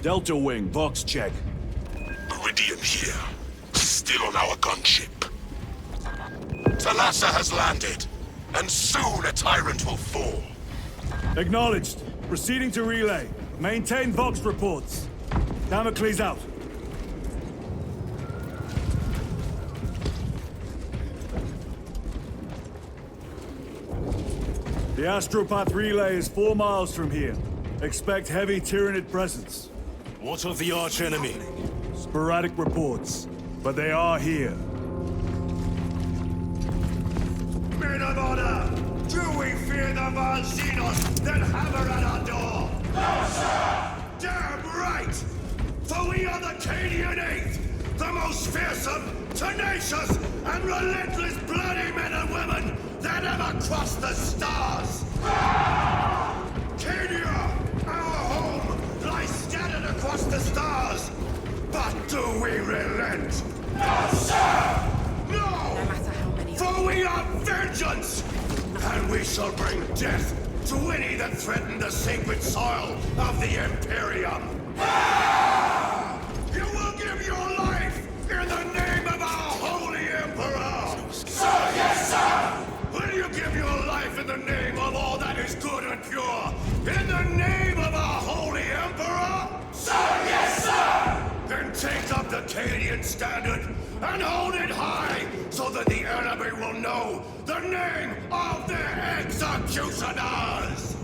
Delta Wing, Vox check. Meridian here. Still on our gunship. Thalassa has landed, and soon a tyrant will fall. Acknowledged. Proceeding to relay. Maintain Vox reports. Damocles out. The Astropath relay is 4 miles from here. Expect heavy Tyranid presence. What of the arch-enemy? Sporadic reports, but they are here. Men of honor! Do we fear the Valzinos that hammer at our door? No, sir! Damn right! For we are the Cadian Eighth, the most fearsome, tenacious, and relentless bloody men and women that ever crossed the stars! Cadia, our home, lies scattered across the stars. But do we relent? No, sir! No! No matter how many. For we are vengeance! And we shall bring death to any that threaten the sacred soil of the Imperium! You will give your life in the name of our Holy Emperor! Sir, yes, sir! Will you give your life in the name of all that is good and pure? In the name of our Holy Emperor? Sir, yes, sir! Then take up the Cadian standard and hold it high so that the enemy will know the name of their executioners!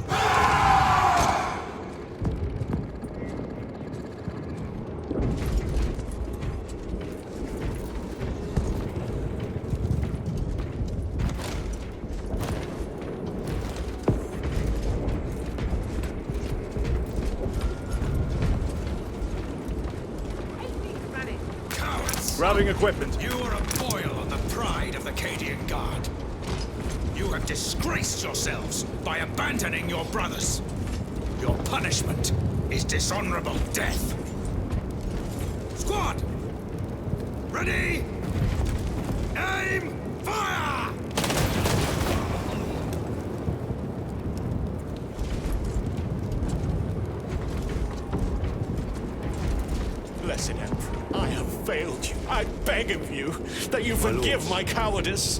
Grabbing equipment. You are a foil on the pride of the Cadian Guard. You have disgraced yourselves by abandoning your brothers. Your punishment is dishonorable death. Squad! Ready! Aim! Fire! Blessed Emperor, I have failed you. I beg of you that you forgive my cowardice.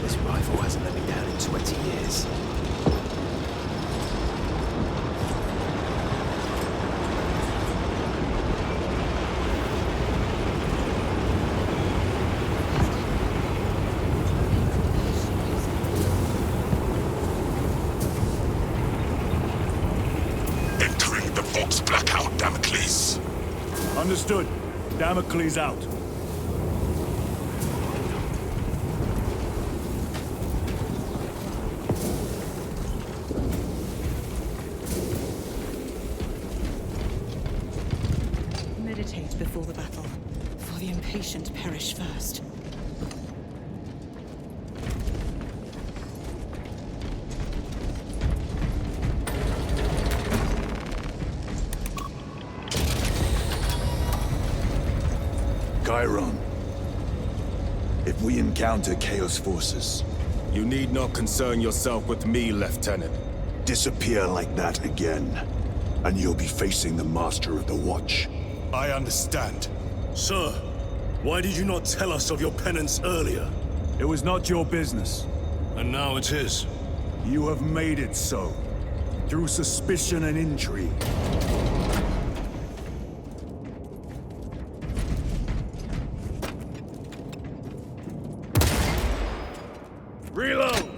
This rifle hasn't let me down in 20 years. Entering the Vox blackout, Damocles. Understood. Damocles out. Meditate before the battle, for the impatient perish first. Chiron. If we encounter Chaos forces, You need not concern yourself with me, Lieutenant. disappear like that again, and you'll be facing the Master of the Watch. I understand. Sir, why did you not tell us of your penance earlier? It was not your business. And now it is. You have made it so. Through suspicion and intrigue. Reload!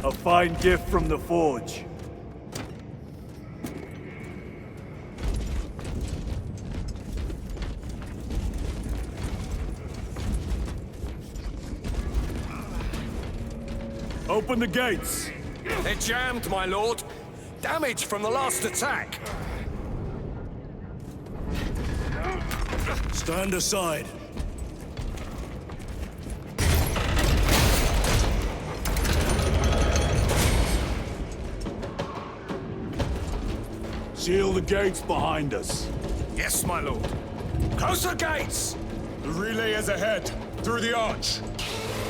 A fine gift from the Forge. Open the gates! They're jammed, my lord. Damage from the last attack. Stand aside. Seal the gates behind us. Yes, my lord. Close the gates! The relay is ahead, through the arch.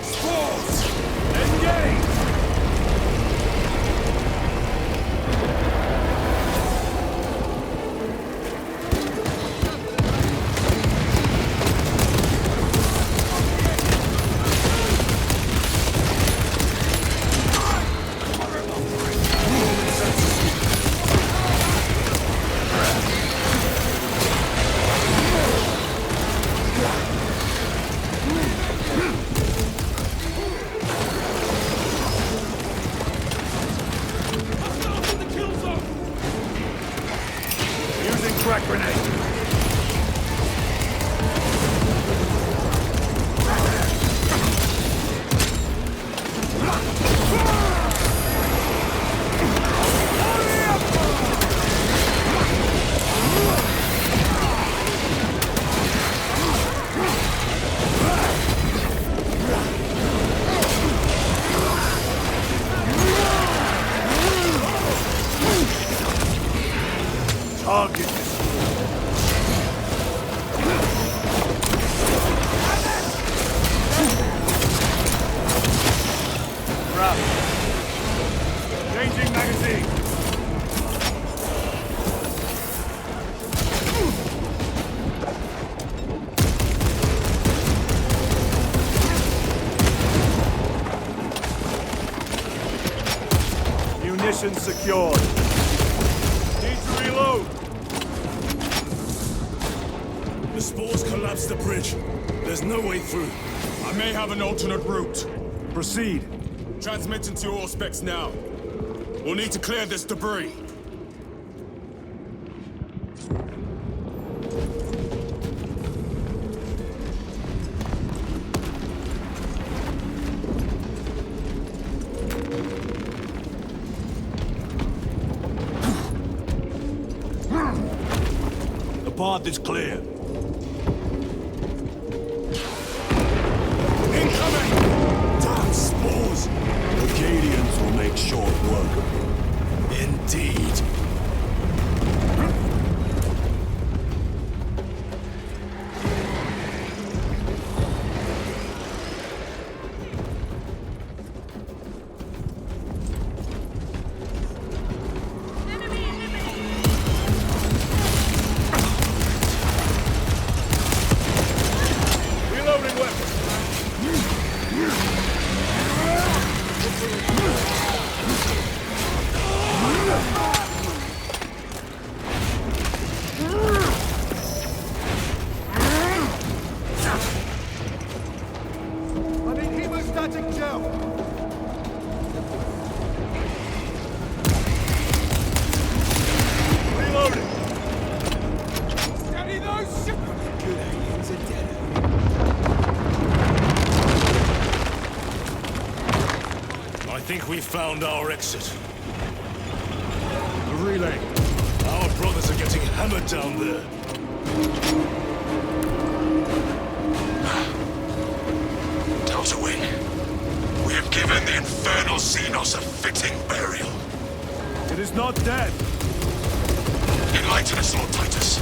Spores! Engage! Crack grenade! Target. Changing magazine. Munitions secured. Need to reload. The spores collapsed the bridge. There's no way through. I may have an alternate route. Proceed. Transmitting to all specs now. We'll need to clear this debris. The path is clear. Incoming! Damn spores! The Cadians will make short work of you. Indeed. Reloading weapon. I need hemostatic gel. Reloading. Steady those shit. Good aliens are dead. I think we found our exit. The relay. Our brothers are getting hammered down there. Deltawing, we have given the infernal Xenos a fitting burial. It is not dead. Enlighten us, Lord Titus.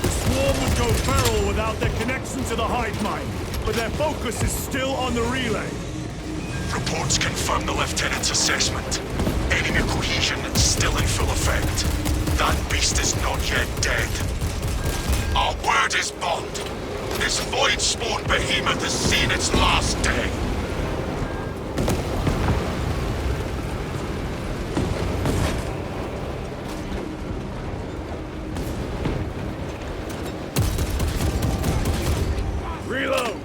The swarm would go feral without their connection to the hive mind, but their focus is still on the relay. Reports confirm the Lieutenant's assessment. Enemy cohesion still in full effect. That beast is not yet dead. Our word is bond. This void-spawned behemoth has seen its last day. Reload!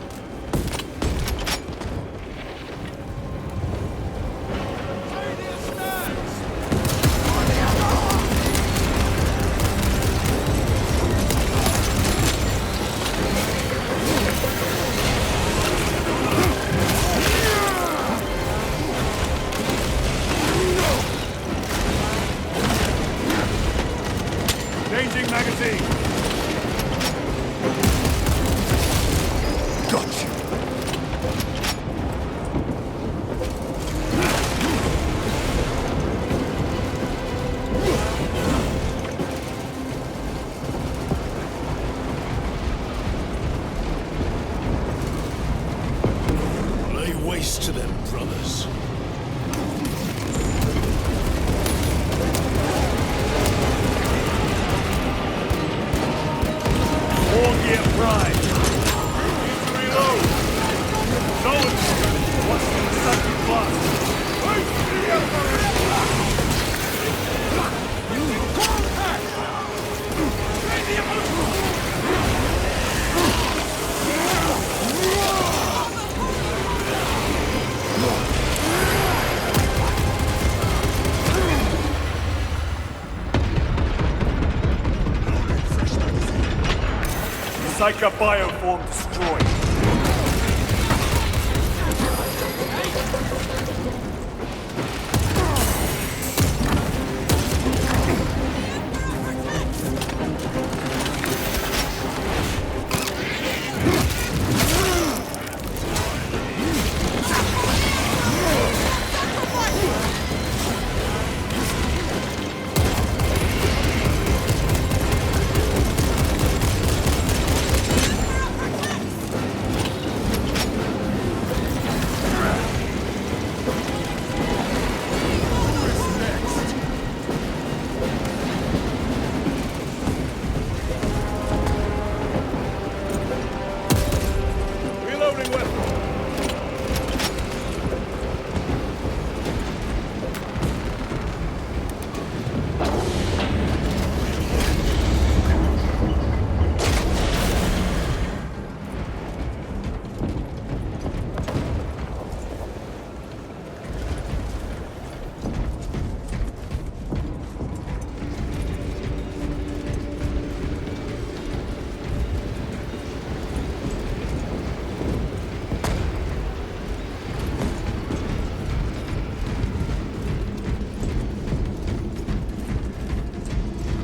happens to them brothers? Wargear Prime. Reload. What's the second blast? Psycho bioform destroyed.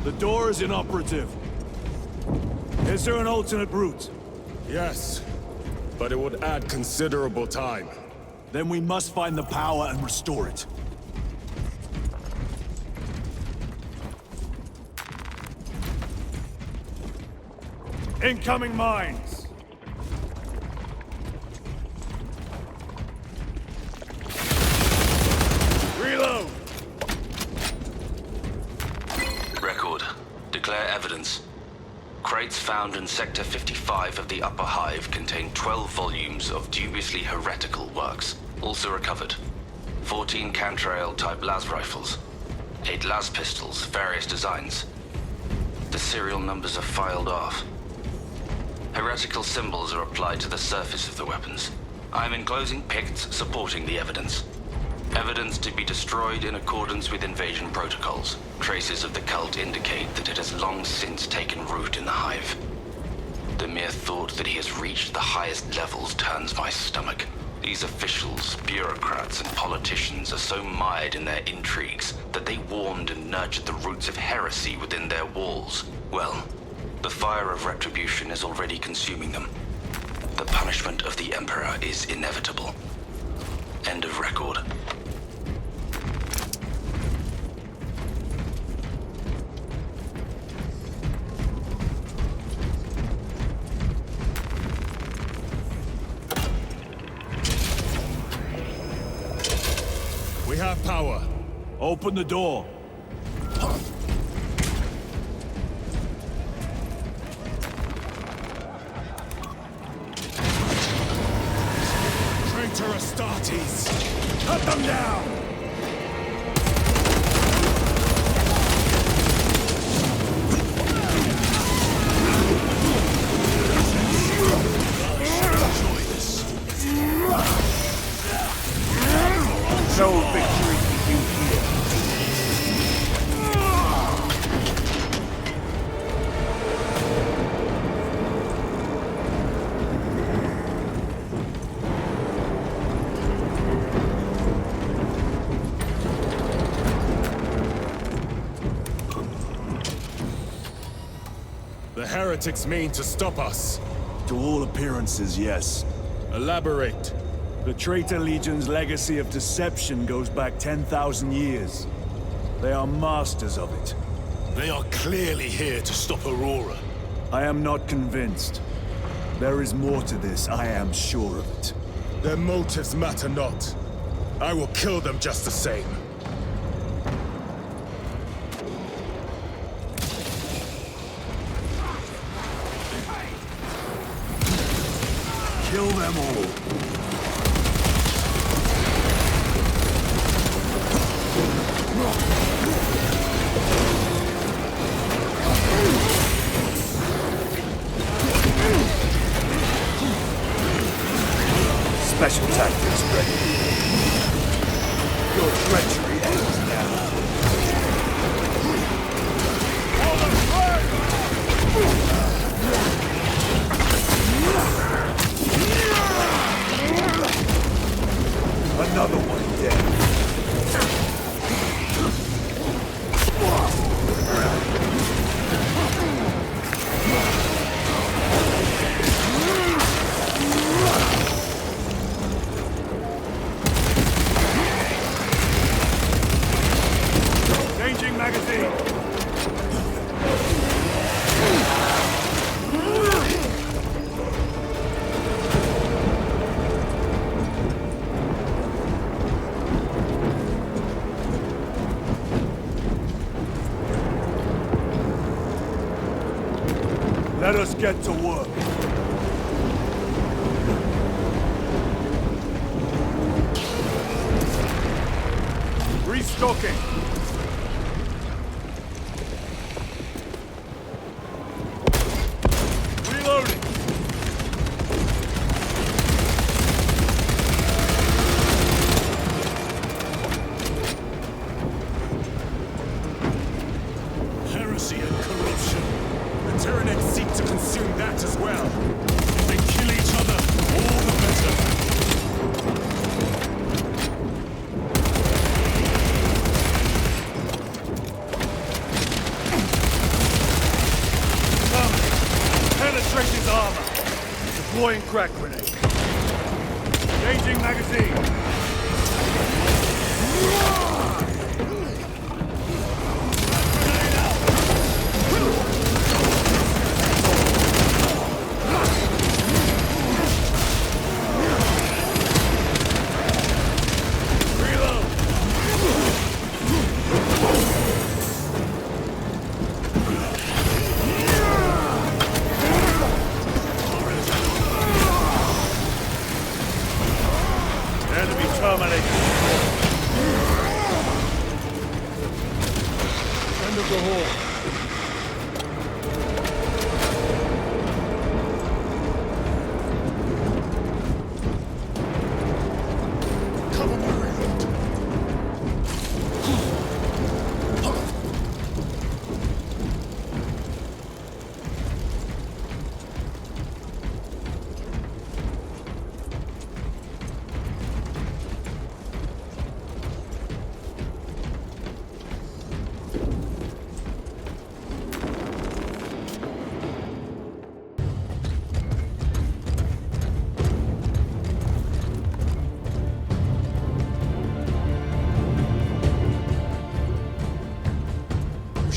The door is inoperative. Is there an alternate route? Yes, but it would add considerable time. Then we must find the power and restore it. Incoming mines! Reload! Record. Declare evidence. Crates found in Sector 55 of the Upper Hive contain 12 volumes of dubiously heretical works. Also recovered. 14 Cantrail-type las rifles. 8 las pistols, various designs. The serial numbers are filed off. Heretical symbols are applied to the surface of the weapons. I am enclosing picts supporting the evidence. Evidence to be destroyed in accordance with invasion protocols. Traces of the cult indicate that it has long since taken root in the Hive. The mere thought that he has reached the highest levels turns my stomach. These officials, bureaucrats, and politicians are so mired in their intrigues that they warmed and nurtured the roots of heresy within their walls. Well, the fire of retribution is already consuming them. The punishment of the Emperor is inevitable. End of record. We have power. Open the door. Traitor Astartes! Cut them down! No victory for you here. The heretics mean to stop us. To all appearances, yes. Elaborate. The Traitor Legion's legacy of deception goes back 10,000 years. They are masters of it. They are clearly here to stop Aurora. I am not convinced. There is more to this, I am sure of it. Their motives matter not. I will kill them just the same. Kill them all. Special tactics ready. Your treachery ends now. Another one dead. Changing magazine. Let us get to work. Restocking. Reloading. Heresy and corruption. The Tyranids seek to consume that as well. If they kill each other, all the better. Penetrate his armor. Deploying crack grenade. Changing magazine. Enemy terminated. End of the hall. Cover my reload.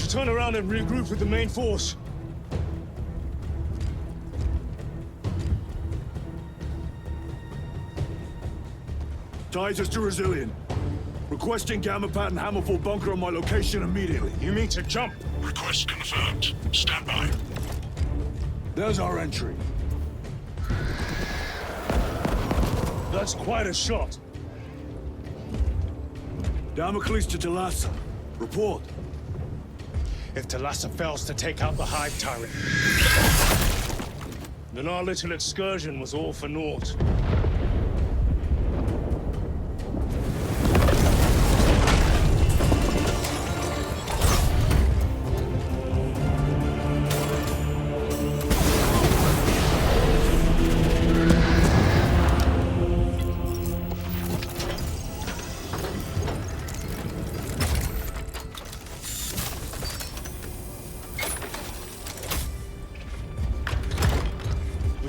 Turn around and regroup with the main force. Ties to Resilient. Requesting Gamma Pat and Hammerfall bunker on my location immediately. You mean to jump? Request confirmed. Stand by. There's our entry. That's quite a shot. Damocles to Talassa. Report. If Talassa fails to take out the Hive Tyrant, then our little excursion was all for naught.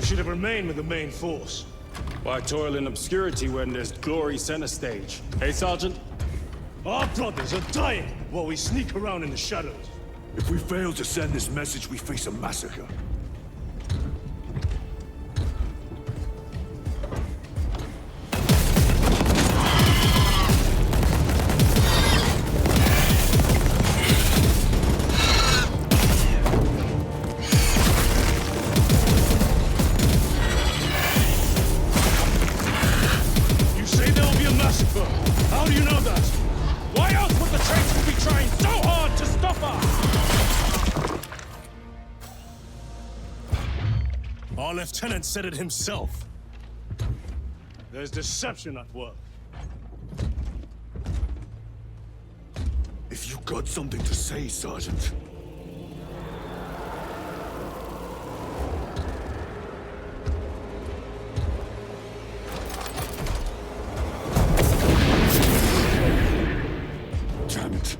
Should have remained with the main force. Why toil in obscurity when there's glory center stage? Hey, Sergeant? Our brothers are dying while we sneak around in the shadows. If we fail to send this message, we face a massacre. Our lieutenant said it himself. There's deception at work. If you got something to say, Sergeant. Damn it.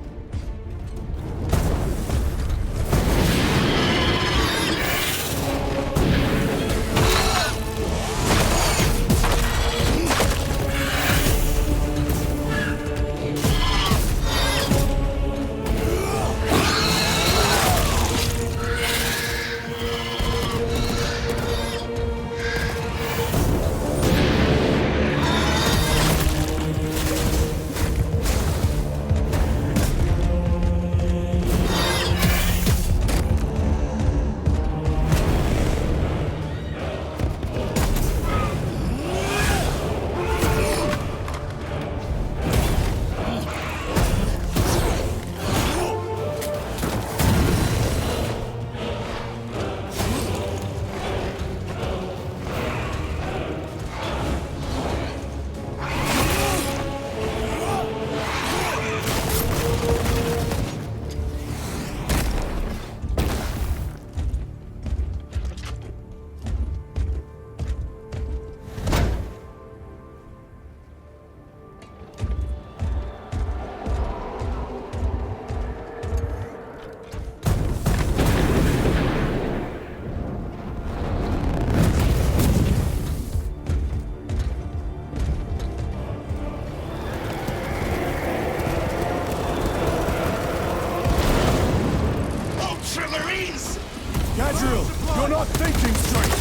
You're not thinking straight!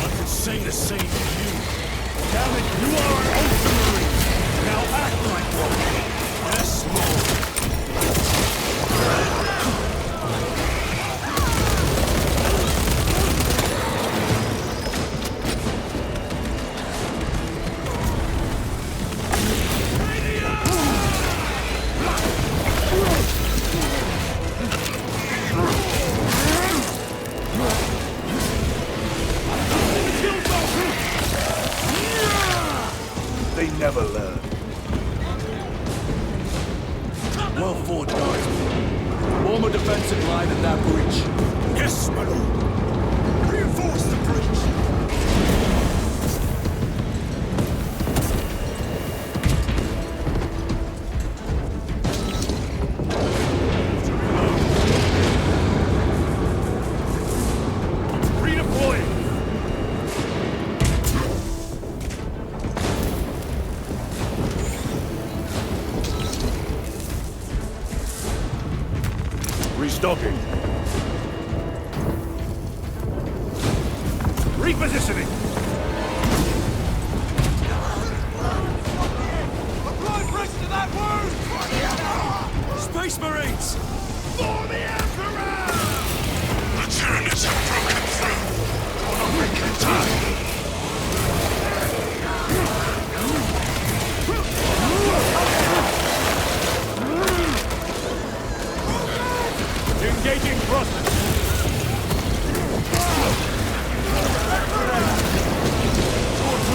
I could say the same to you. Damn it, you are an Ultramarine! Now act like one! Yes, Lord. They never learn. Well fought, guys. Form a defensive line in that breach. Yes, my lord. Reinforce the breach. Redeploying! Restocking. Repositioning. Apply pressure to that wound! Space Marines! For the Emperor! The Tyranids have broken through. Gonna make it time. Engaging thrusters.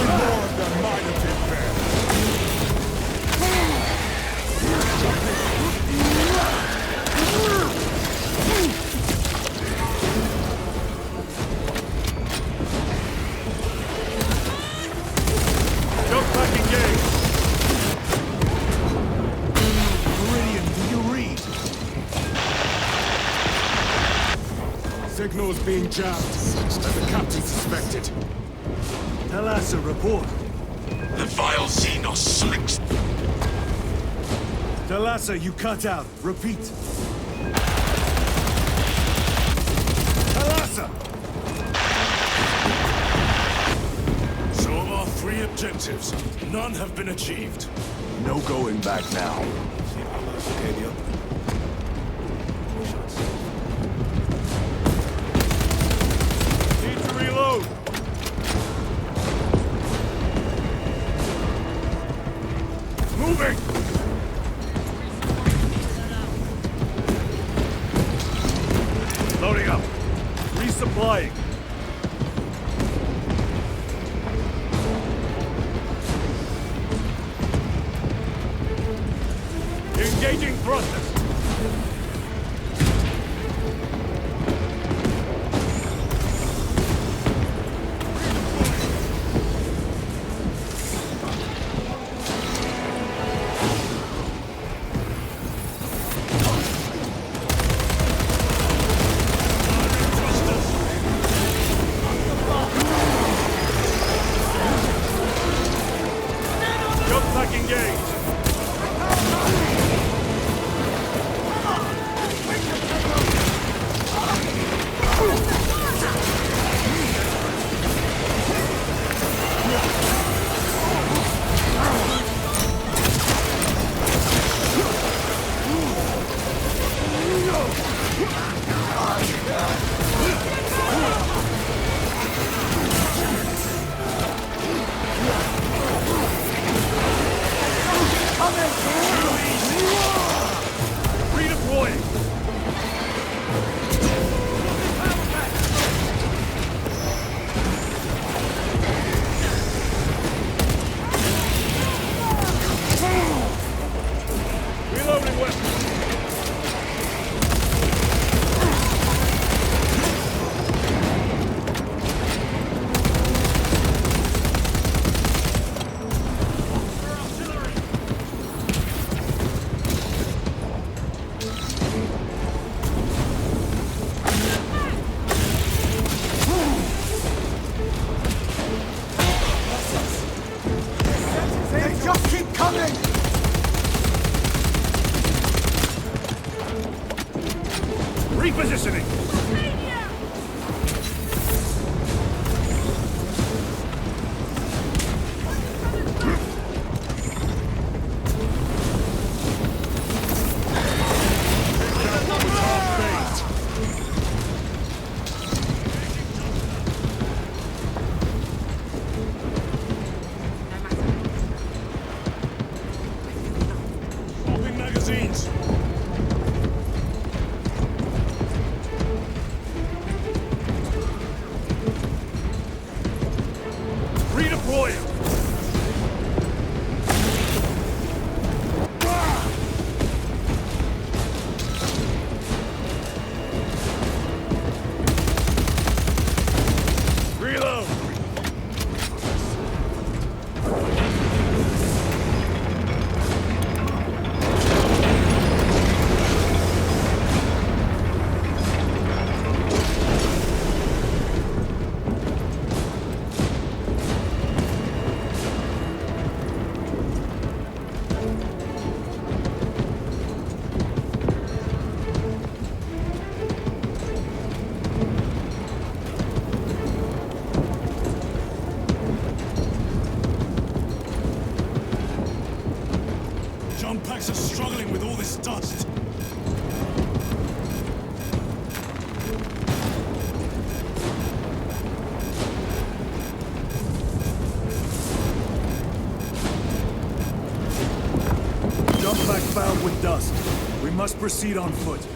More than might have been fair. Jump back engaged. Meridian, do you read? Signals being jammed, as the captain suspected. Tell us a report. The vile Xenos slinks. Talassa, you cut out. Repeat. Talassa! So of our 3 objectives, none have been achieved. No going back now. Need to reload. Moving! Loading up. Resupplying. thrusters! Jump pack engaged! Redeploying! Reloading weapons! They just keep coming! Repositioning! Open magazines! Redeploying! Reload! Jump packs are struggling with all this dust. Jump pack found with dust. We must proceed on foot.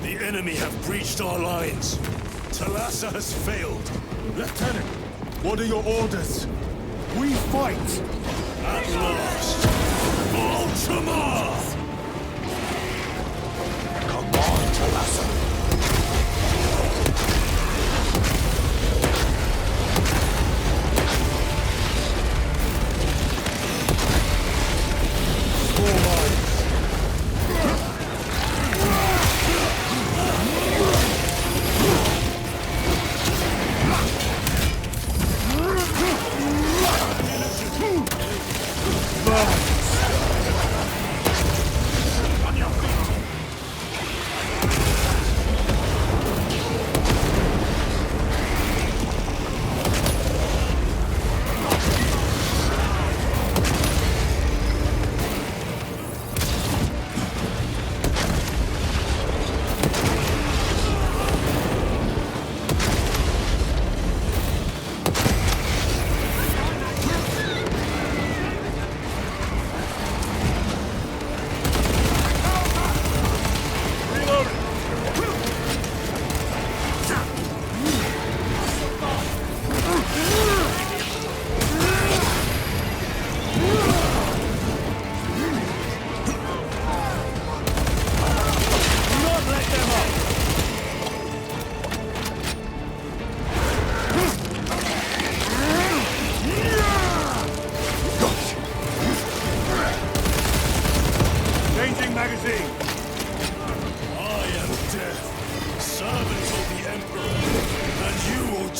The enemy have breached our lines. Talassa has failed. Lieutenant, what are your orders? We fight! At last! Ultramar! Come on, Talassa.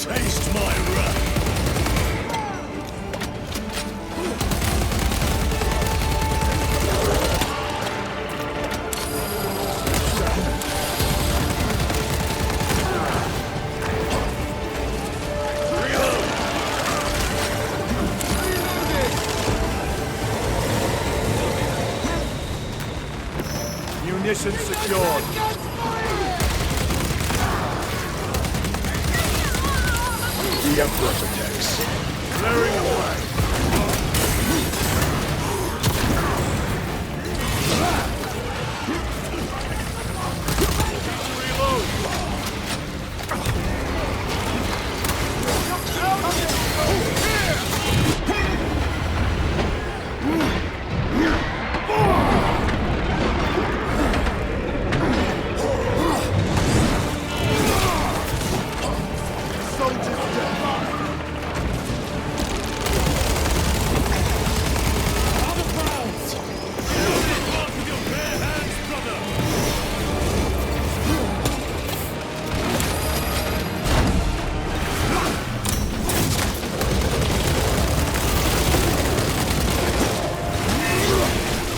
Taste my wrath! Munitions secured. The Emperor protects. Clearing away.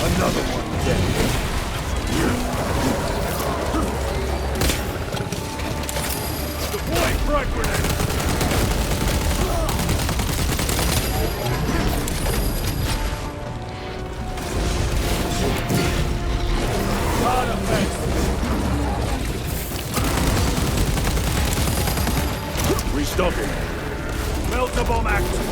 Another one dead. Deploying frag grenade! Hard effects! Restocking. Melter bomb active!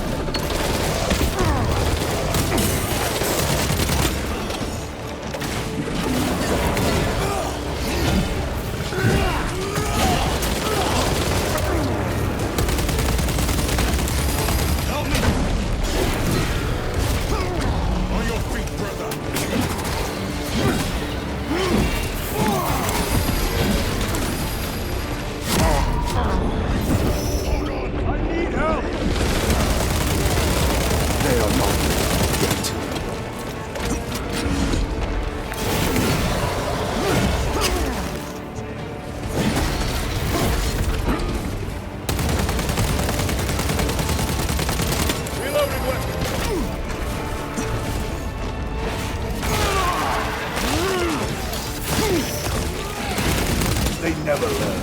They never learn.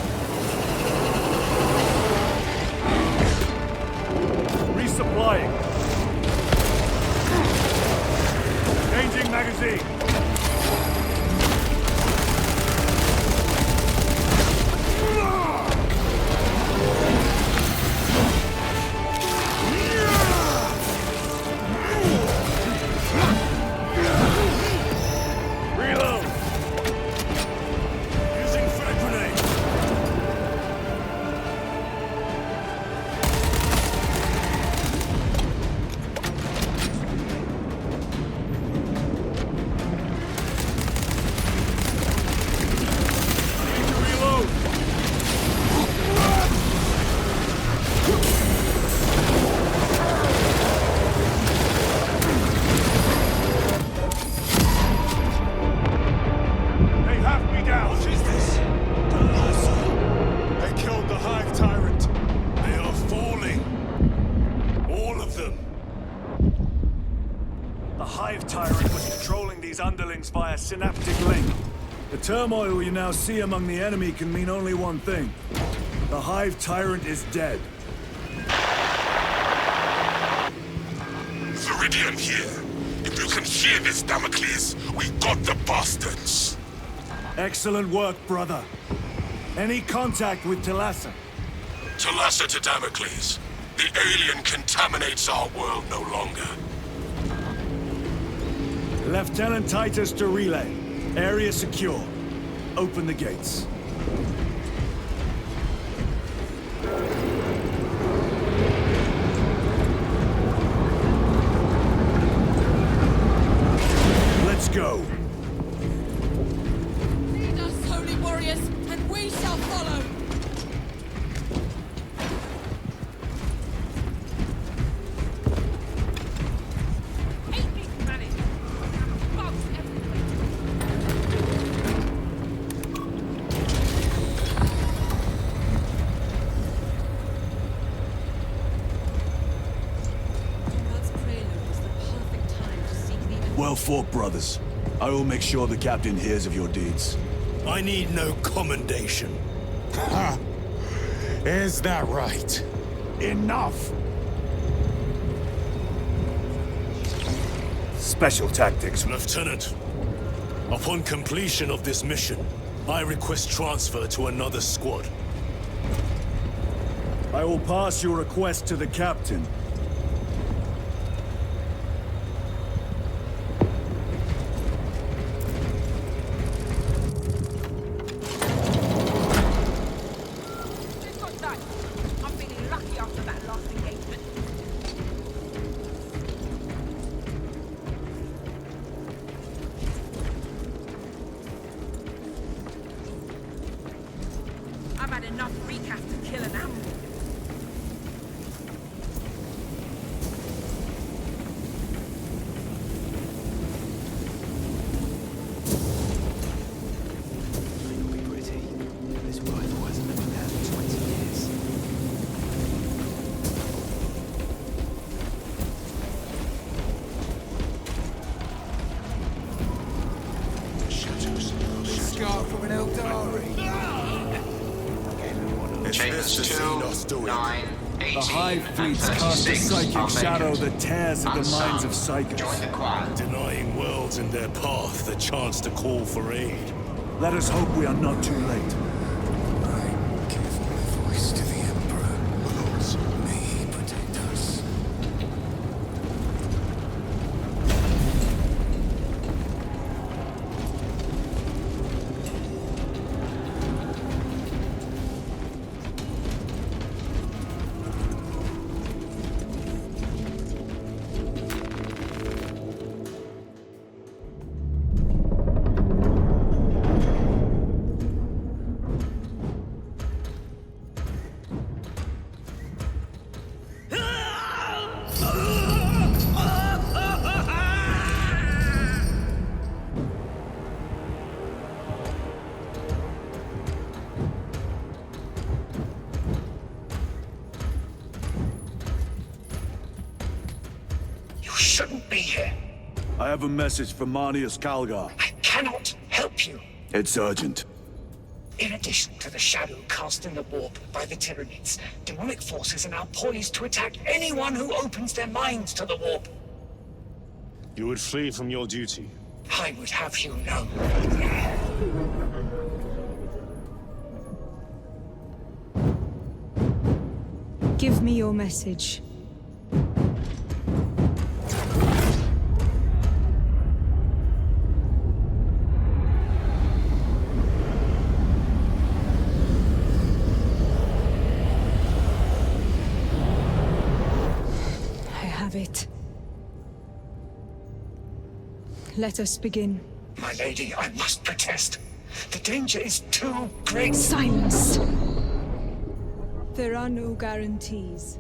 Resupplying. Changing magazine. Reload. Using frag grenade. Reload. They have me down. What is this? They killed the Hive Tyrant. They are falling. All of them. The Hive Tyrant was controlling these underlings via synaptic link. The turmoil you now see among the enemy can mean only one thing. The Hive Tyrant is dead. Viridian here. If you can hear this, Damocles, we got the bastards. Excellent work, brother. Any contact with Talassa? Talassa to Damocles. The alien contaminates our world no longer. Lieutenant Titus to relay. Area secure. Open the gates. Let's go. Lead us, holy warriors, and we shall follow. Well fought, brothers. I will make sure the captain hears of your deeds. I need no commendation. Ha! Is that right? Enough! Special tactics. Lieutenant, upon completion of this mission, I request transfer to another squad. I will pass your request to the captain. I've had enough recap to kill an animal. Might be pretty. This rifle hasn't been out in 20 years. Scar from an Eldari. Chambers 2, 9, 18, The Hive and fleets cast a 36 psychic are shadow vacant. that tears at the minds of Join psychics. the choir. Denying worlds in their path the chance to call for aid. Let us hope we are not too late. Give my voice to the Emperor. May he protect us. You shouldn't be here. I have a message from Marnius Calgar. I cannot help you. It's urgent. In addition to the shadow cast in the warp by the Tyranids, demonic forces are now poised to attack anyone who opens their minds to the warp. You would flee from your duty. I would have you know. Give me your message. I have it. Let us begin. My lady, I must protest. The danger is too great. Silence! There are no guarantees.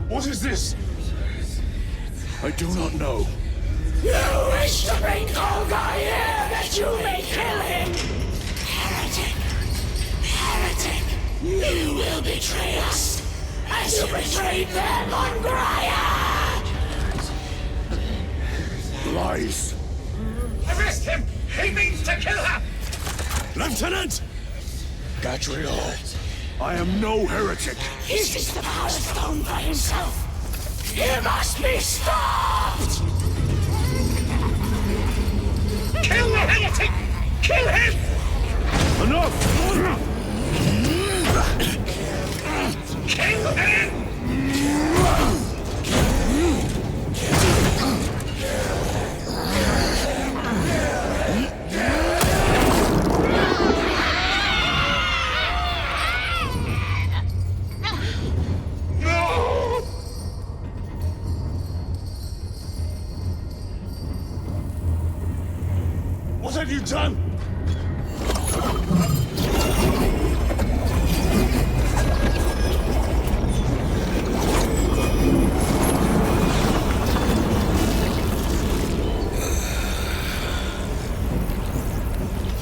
What is this? I do not know. You wish to bring Olga here that you may kill him! Heretic! You will betray us, as you betrayed them on Gaia! Lies. Arrest him! He means to kill her! Lieutenant! Gadriel, I am no heretic. Uses the power stone for himself. You must be stopped! Kill the heretic! Kill him! Enough! Kill him! What have you done?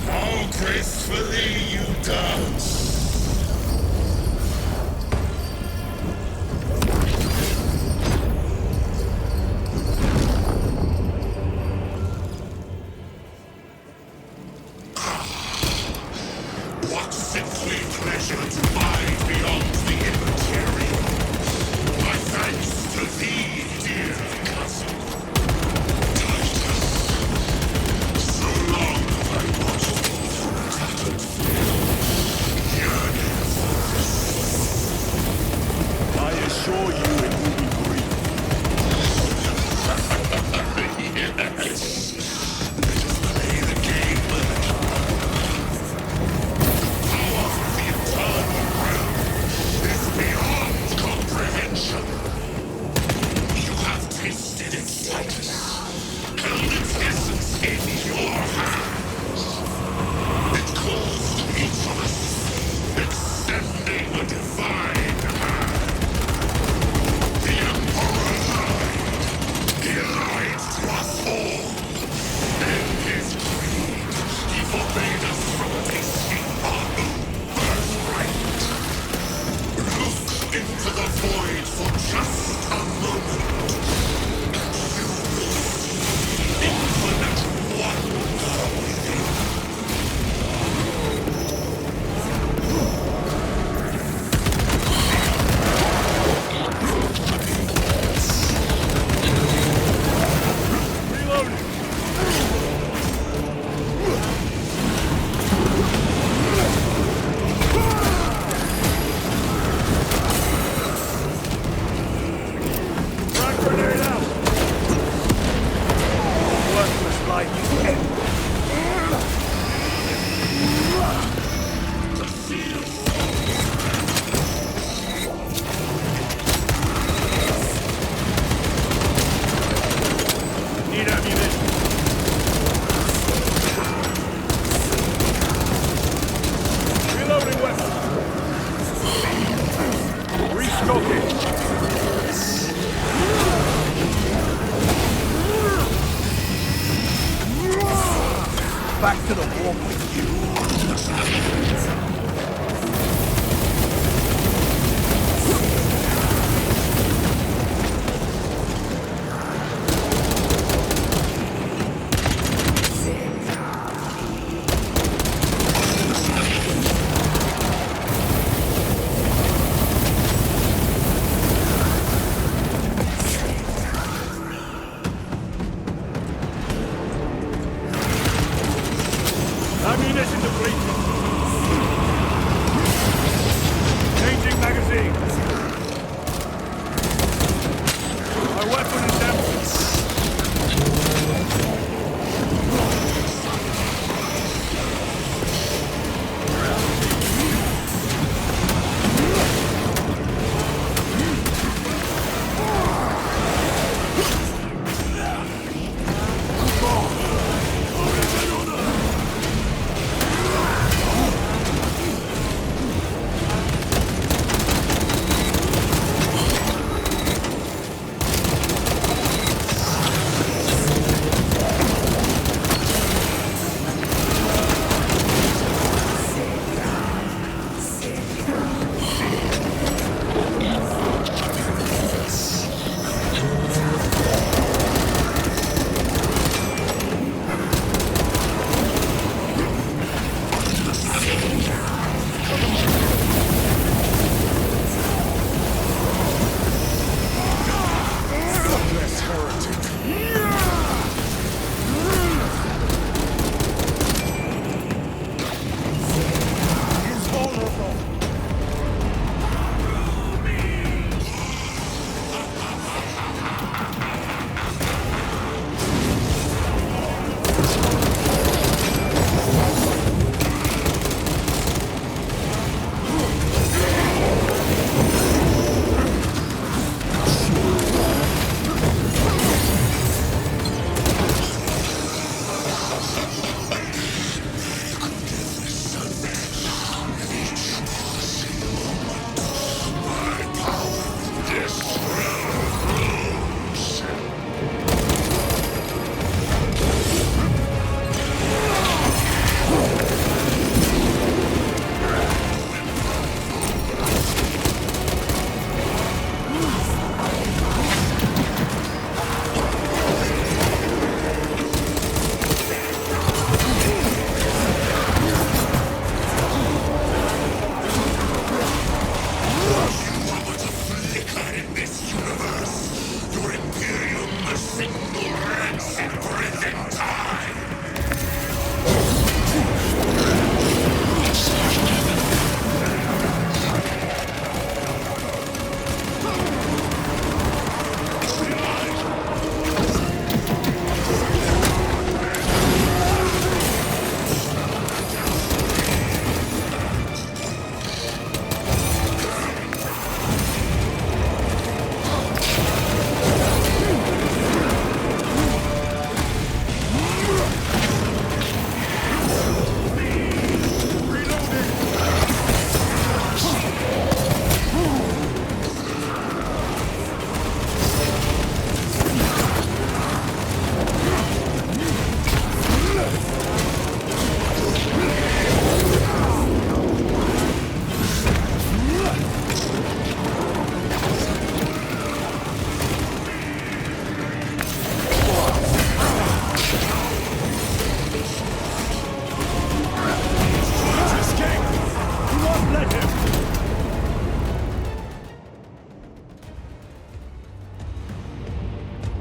How gracefully you dance! What simply pleasure to find beyond the immaterial. My thanks to thee, dear cousin. Titus. So long have I watched thee through tattered flame, yearning for this. I assure you it will be brief. Yes. Let us play the game. Power of the eternal realm is beyond comprehension. You have tasted its Titus, held its essence in your hands. It calls to each of us, extending a divine hand. The Emperor lied. He lied to us all. In his greed, he forbade us from tasting our own birthright. Look into the void for just a moment, and you will see infinite wonder within. Frag grenade out! Worthless life you end. Need ammunition. Reloading weapon. Restocking. Back to the warp with you. Ammunition depleted. Changing magazine. My weapon is empty.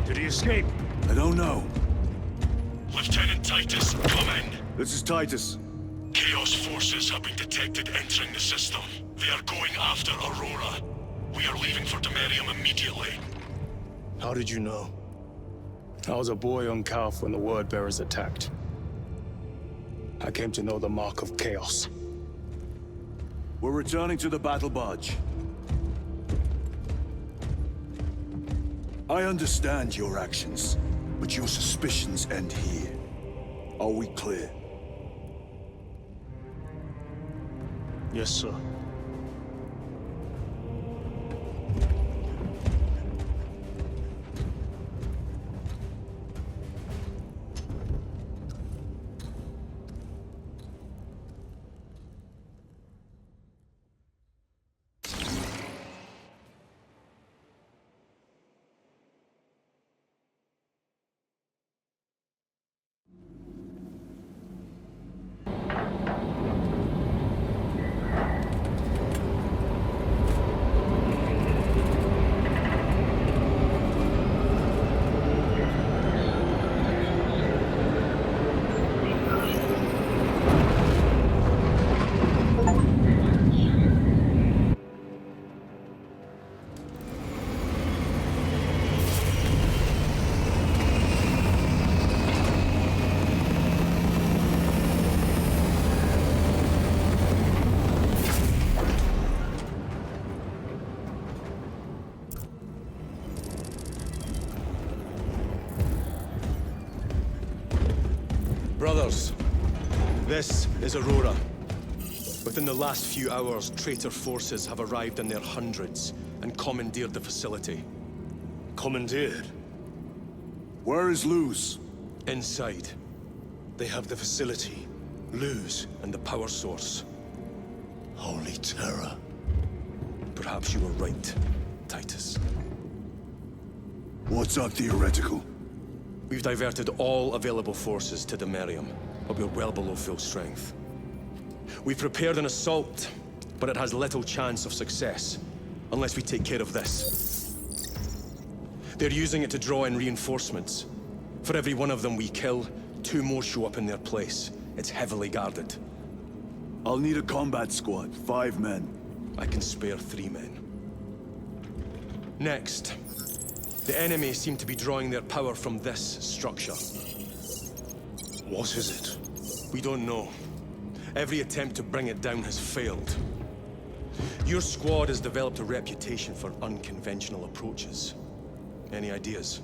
Did he escape? I don't know. Lieutenant Titus, come in. This is Titus. Chaos forces have been detected entering the system. They are going after Aurora. We are leaving for Demerium immediately. How did you know? I was a boy on Calf when the Word Bearers attacked. I came to know the mark of chaos. We're returning to the battle barge. I understand your actions, but your suspicions end here. Are we clear? Yes, sir. Brothers, this is Aurora. Within the last few hours, traitor forces have arrived in their hundreds and commandeered the facility. Commandeered? Where is Luz? Inside. They have the facility, Luz, and the power source. Holy terror. Perhaps you were right, Titus. What's our theoretical? We've diverted all available forces to Demerium, but we're well below full strength. We've prepared an assault, but it has little chance of success, unless we take care of this. They're using it to draw in reinforcements. For every one of them we kill, 2 more show up in their place. It's heavily guarded. I'll need a combat squad, 5 men. I can spare 3 men. Next. The enemy seem to be drawing their power from this structure. What is it? We don't know. Every attempt to bring it down has failed. Your squad has developed a reputation for unconventional approaches. Any ideas?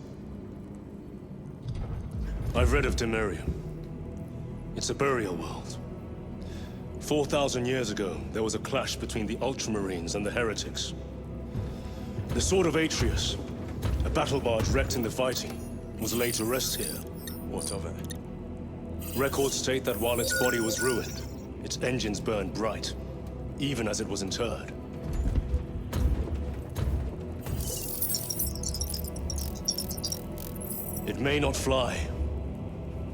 I've read of Demerium. It's a burial world. 4,000 years ago, there was a clash between the Ultramarines and the Heretics. The Sword of Atreus, a battle barge wrecked in the fighting, was laid to rest here. What of it? Records state that while its body was ruined, its engines burned bright, even as it was interred. It may not fly,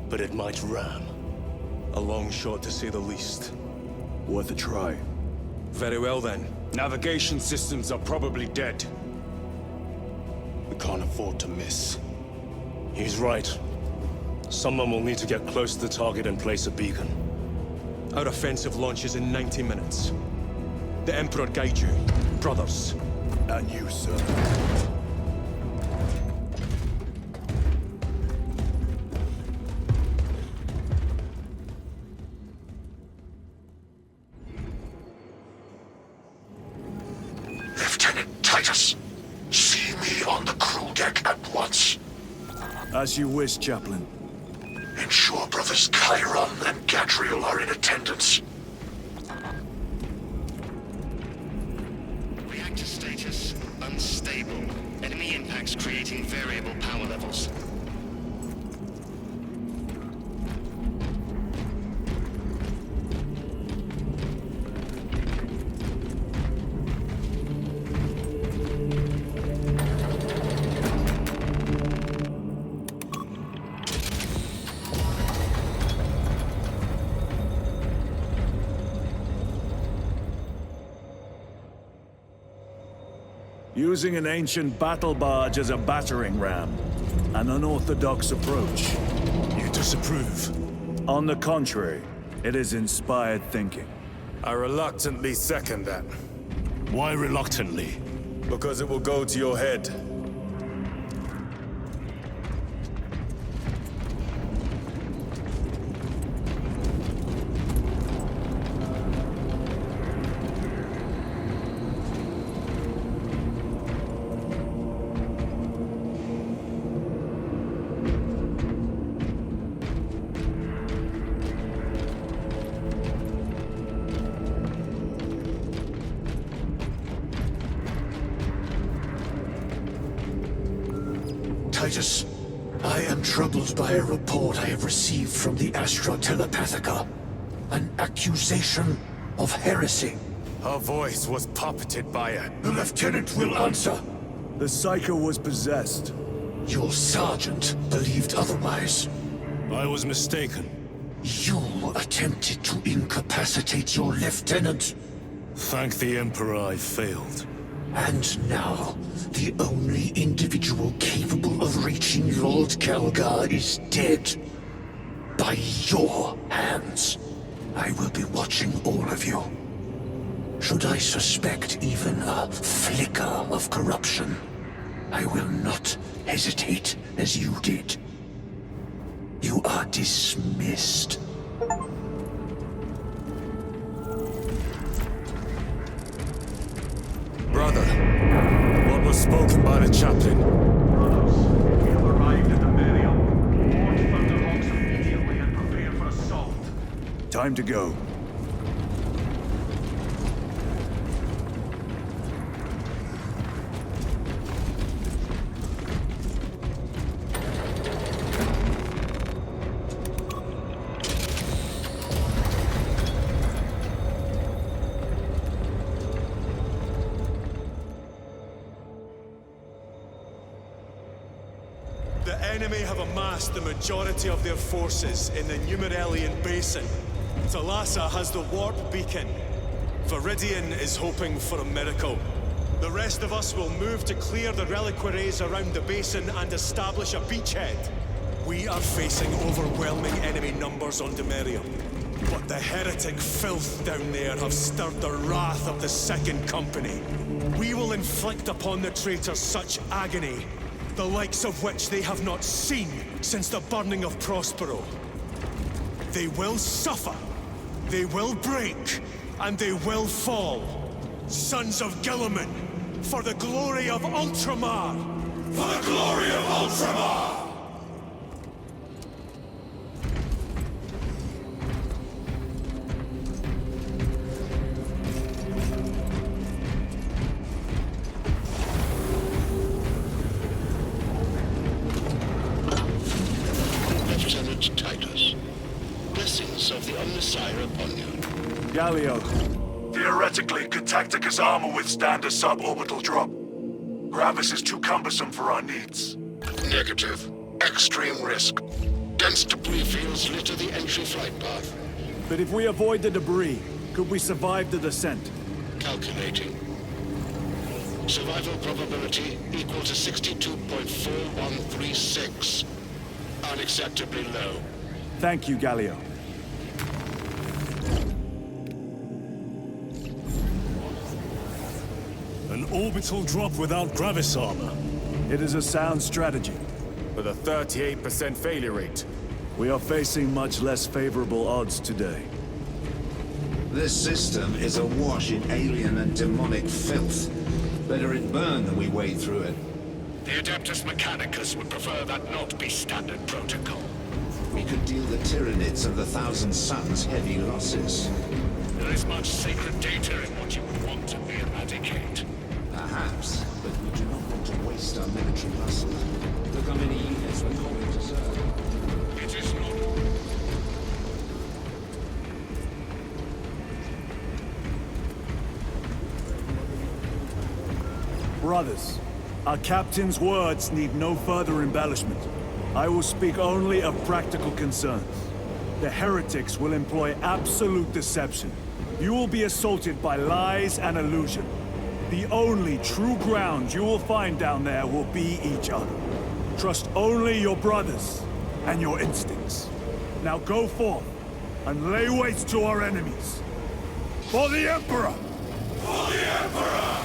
but it might ram. A long shot, to say the least. Worth a try. Very well, then. Navigation systems are probably dead. We can't afford to miss. He's right. Someone will need to get close to the target and place a beacon. Our offensive launches in 90 minutes. The Emperor guide you, brothers. And you, sir. Lieutenant Titus, see me on the crew deck at once. As you wish, Chaplain. Ensure brothers Chiron and Gadriel are in attendance. Reactor status unstable. Enemy impacts creating variable power levels. Using an ancient battle barge as a battering ram. An unorthodox approach. You disapprove? On the contrary, it is inspired thinking. I reluctantly second that. Why reluctantly? Because it will go to your head. Titus, I am troubled by a report I have received from the Astra Telepathica. An accusation of heresy. Her voice was puppeted by a... The Lieutenant will answer. The Psycho was possessed. Your sergeant believed otherwise. I was mistaken. You attempted to incapacitate your lieutenant. Thank the Emperor I failed. And now, the only individual capable of reaching Lord Kelgar is dead. By your hands. I will be watching all of you. Should I suspect even a flicker of corruption, I will not hesitate as you did. You are dismissed. Brother, what was spoken by the chaplain? We have arrived at the Merium. Board Thunderhawks immediately and prepare for assault. Time to go. The enemy have amassed the majority of their forces in the Numeralian Basin. Thalassa has the warp beacon. Viridian is hoping for a miracle. The rest of us will move to clear the reliquaries around the basin and establish a beachhead. We are facing overwhelming enemy numbers on Demerium. But the heretic filth down there have stirred the wrath of the Second Company. We will inflict upon the traitors such agony, the likes of which they have not seen since the burning of Prospero. They will suffer, they will break, and they will fall. Sons of Gilliman, for the glory of Ultramar! For the glory of Ultramar! Lieutenant Titus, blessings of the Omnissiah upon you. Galio. Theoretically, could Tactica's armor withstand a suborbital drop? Gravis is too cumbersome for our needs. Negative. Extreme risk. Dense debris fields litter the entry flight path. But if we avoid the debris, could we survive the descent? Calculating. Survival probability equal to 62.4136. Unacceptably low. Thank you, Galio. An orbital drop without Gravis armor. It is a sound strategy. With a 38% failure rate. We are facing much less favorable odds today. This system is awash in alien and demonic filth. Better it burn than we wade through it. The Adeptus Mechanicus would prefer that not be standard protocol. We could deal the Tyranids of the Thousand Suns heavy losses. There is much sacred data in what you would want to eradicate. Perhaps, but we do not want to waste our military muscle. Look how many units we're calling to serve. It is not... Brothers, our captain's words need no further embellishment. I will speak only of practical concerns. The heretics will employ absolute deception. You will be assaulted by lies and illusion. The only true ground you will find down there will be each other. Trust only your brothers and your instincts. Now go forth and lay waste to our enemies. For the Emperor! For the Emperor!